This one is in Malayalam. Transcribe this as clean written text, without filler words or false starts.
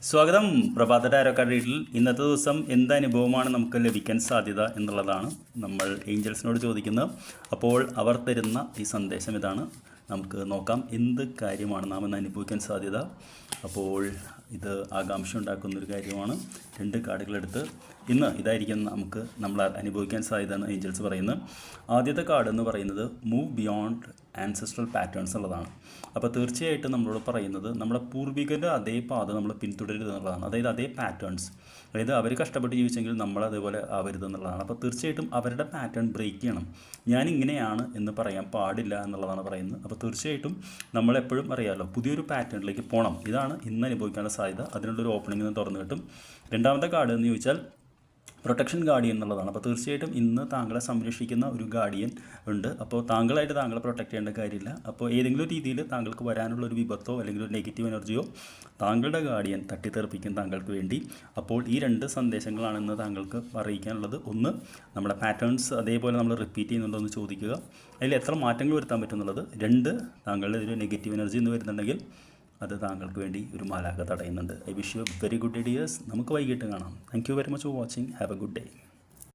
സ്വാഗതം പ്രഭാത ടാരോ കാർഡ് റീഡിൽ. ഇന്നത്തെ ദിവസം എന്ത് അനുഭവമാണ് നമുക്ക് ലഭിക്കാൻ സാധ്യത എന്നുള്ളതാണ് നമ്മൾ ഏഞ്ചൽസിനോട് ചോദിക്കുന്നത്. അപ്പോൾ അവർ തരുന്ന ഈ സന്ദേശം ഇതാണ്. നമുക്ക് നോക്കാം എന്ത് കാര്യമാണ് നാം ഇന്ന് അനുഭവിക്കാൻ സാധ്യത. അപ്പോൾ ഇത് ആകാംക്ഷ ഉണ്ടാക്കുന്നൊരു കാര്യമാണ്. 2 കാർഡുകളെടുത്ത് ഇന്ന് ഇതായിരിക്കും നമ്മൾ അനുഭവിക്കാൻ സാധ്യത എന്ന് ഏഞ്ചൽസ് പറയുന്നത്. ആദ്യത്തെ കാർഡ് എന്ന് പറയുന്നത് മൂവ് ബിയോണ്ട് ആൻസെസ്ട്രൽ പാറ്റേൺസ് ഉള്ളതാണ്. അപ്പോൾ തീർച്ചയായിട്ടും നമ്മളോട് പറയുന്നത് നമ്മുടെ പൂർവികരുടെ അതേ പാത നമ്മൾ പിന്തുടരുത് എന്നുള്ളതാണ്. അതായത് അതേ പാറ്റേൺസ്, അതായത് അവർ കഷ്ടപ്പെട്ട് ജീവിച്ചെങ്കിൽ നമ്മൾ അതേപോലെ ആവരുത് എന്നുള്ളതാണ്. അപ്പോൾ തീർച്ചയായിട്ടും അവരുടെ പാറ്റേൺ ബ്രേക്ക് ചെയ്യണം. ഞാൻ ഇങ്ങനെയാണ് എന്ന് പറയാൻ പാടില്ല എന്നുള്ളതാണ് പറയുന്നത്. അപ്പോൾ തീർച്ചയായിട്ടും നമ്മളെപ്പോഴും അറിയാമല്ലോ, പുതിയൊരു പാറ്റേണിലേക്ക് പോകണം. ഇതാണ് ഇന്ന് അനുഭവിക്കാനുള്ള സാധ്യത. അതിനുള്ളൊരു ഓപ്പണിംഗ് നിന്ന് തുറന്നു കിട്ടും. രണ്ടാമത്തെ കാർഡ് എന്ന് ചോദിച്ചാൽ പ്രൊട്ടക്ഷൻ ഗാർഡിയൻ എന്നുള്ളതാണ്. അപ്പോൾ തീർച്ചയായിട്ടും ഇന്ന് താങ്കളെ സംരക്ഷിക്കുന്ന ഒരു ഗാർഡിയൻ ഉണ്ട്. അപ്പോൾ താങ്കളായിട്ട് താങ്കളെ പ്രൊട്ടക്റ്റ് ചെയ്യേണ്ട കാര്യമില്ല. അപ്പോൾ ഏതെങ്കിലും രീതിയിൽ താങ്കൾക്ക് വരാനുള്ള ഒരു വിപത്തോ അല്ലെങ്കിൽ ഒരു നെഗറ്റീവ് എനർജിയോ താങ്കളുടെ ഗാർഡിയൻ തട്ടിത്തെറിപ്പിക്കും താങ്കൾക്ക് വേണ്ടി. അപ്പോൾ ഈ 2 സന്ദേശങ്ങളാണ് താങ്കൾക്ക് അറിയിക്കാനുള്ളത്. ഒന്ന്, നമ്മുടെ പാറ്റേൺസ് അതേപോലെ നമ്മൾ റിപ്പീറ്റ് ചെയ്യുന്നുണ്ടോ എന്ന് ചോദിക്കുക, അതിൽ എത്ര മാറ്റങ്ങൾ വരുത്താൻ പറ്റുന്നുള്ളത്. 2, താങ്കളുടെ ഒരു നെഗറ്റീവ് എനർജി എന്ന് വരുന്നുണ്ടെങ്കിൽ അത് താങ്കൾക്ക് വേണ്ടി ഒരു മാലാഖ തടയുന്നുണ്ട്. I wish you very good ideas. നമുക്ക് വൈകിട്ട് കാണാം. Thank you very much for watching. Have a good day.